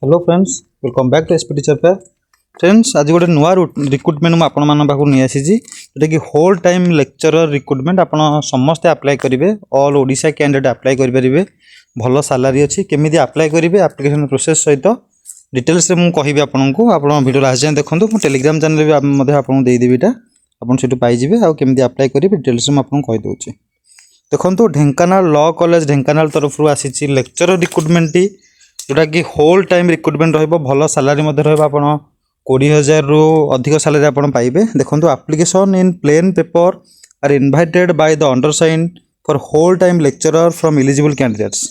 Hello friends, welcome back to SP teacher पे। Friends, आज गोटे नुआ रिक्रुटमेंट मुझे आपण आसी जोटा कि होल टाइम लेक्चरर रिक्रुटमेंट आप समस्ते अप्लाई करेंगे। ऑल ओडिशा कैंडिडेट अप्लाई करेंगे। भल सैलरी अच्छी केमी अप्लाई करेंगे एप्लिकेशन प्रोसेस सहित डिटेल्स मुझे कहि आपको आप वीडियो लास्ट जाए देखो। मुझे टेलीग्राम चैनल भी आपको देदेवी यहाँ आपड़ी पाइबे आमती अप्लाई करेंगे डिटेल्स मुझे कहीदे। देखो ढेंकानाल लॉ कॉलेज ढेंकानाल तरफ आसी लेक्चरर रिक्रुटमेंट जोटा कि होल टाइम रिक्रुटमेंट भल सैलरी आप 20,000 रु अधिक सैलरी आप पाइबे। देखो application in plain paper are invited by the undersign for whole time lecturer from eligible candidates.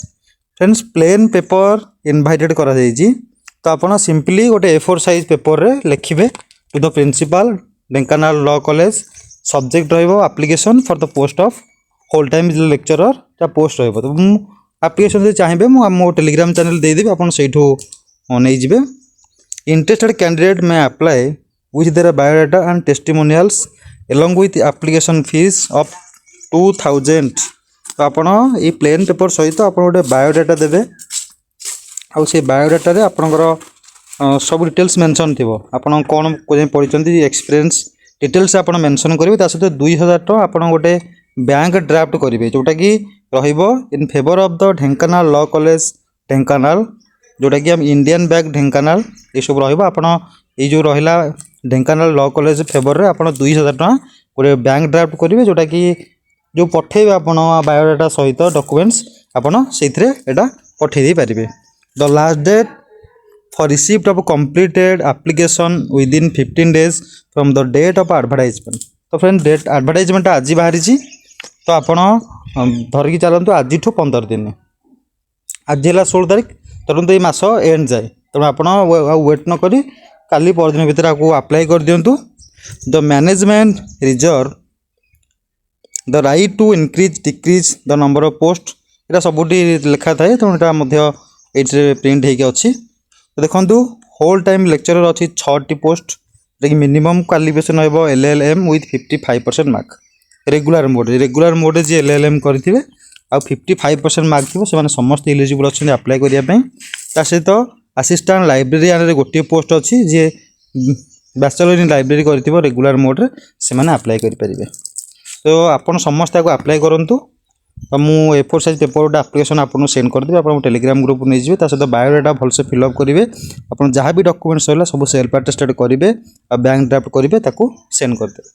Friends, plain paper invited करा जायछि तो आप सिंपली गोटे A4 साइज पेपर रे लिखिबे to the principal Dhenkanal law college. Subject रहिबो application for the post of whole time lecturer ता post रहिबो। तो एप्लिकेशन से चाहिए मो टेलीग्राम चैनल देदेवी आप नहीं जाए। इंटरेस्टेड कैंडिडेट में apply with their biodata and testimonials along with application fees of 2,000। तो आपड़ ये प्लेन पेपर सहित आप गोटे बायोडाटा देवे आ बायोडाटा रे आपणकर सब डिटेल्स मेंशन थी आप कौन पढ़ी एक्सपीरियंस डिटेल्स आप मेंशन करेंगे। सहित 2,000 टका आप गोटे बैंक ड्राफ्ट करेंगे जोटा कि रहिबो in favour of the Dhenkanal law college Dhenkanal जोटा कि हम इंडियन बैंक ढेंकानाल ये सब रहिबो। आपण ये जो रहिला ढेंकानाल लॉ कॉलेज फेवर रे आपण 2,000 टका गोटे बैंक ड्राफ्ट करेंगे जोटा कि जो पठेबे आपण बायोडाटा सहित डॉक्यूमेंट्स आपण सेथिरे एटा पठे दे पारिबे। The last date for receipt of completed application within 15 days from the date of advertisement. तो फ्रेंड डेट एडवर्टाइजमेंट आज बाहरी तो आपण धरिकी चलतु आज 15 दिन आज है 16 तारीख तुरंत ये मास एंड जाए तेणु आप वेट न करी काली परदिन भितर आपको अप्लाई कर दिंतु। The management reserve the right to increase decrease the number of post यहाँ सबुटी लिखा थाए तेणु ये प्रिंट होगी। देखो होल टाइम लेक्चरर अच्छी 6टी पोस्ट जो मिनिमम क्वालिफिकेशन हो LLM with 55% mark regular mode जी LLM करेंगे आ 55% मार्क थी से समस्त एलिजिबल अच्छे अप्लाई करने। सहित असिस्टेंट लाइब्रेरियन गोटे पोस्ट अच्छी जी बैचलर इन लाइब्रेरी कर रेगुलर मोड रे से अप्लाई करेंगे। तो आपन समस्त को अप्लाई करूँ। तो मुझे A4 साइज पेपर गोटे एप्लिकेशन आपको सेंड करदेवी आप टेलीग्राम ग्रुप नहीं जाए सहित बायोडाटा भलसे फिलअप करेंगे आप जहाँ भी डॉक्यूमेंट्स रहा सब सेल्फ अटेस्टेड करेंगे और बैंक ड्राफ्ट करेंगे ताको सेंड करदे।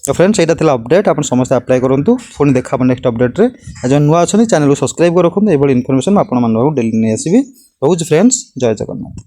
तो फ्रेंड्स यहाँ था अपडेट आप समस्त अप्लाई करूँ। पुणी देखा नेक्स्ट अपडेट रे जो नुआ अच्छा चैनल को सब्सक्राइब कर रखुद ये इनफॉरमेशन आप डेली नहीं आसबि। रोज फ्रेंड्स, जय जगन्नाथ।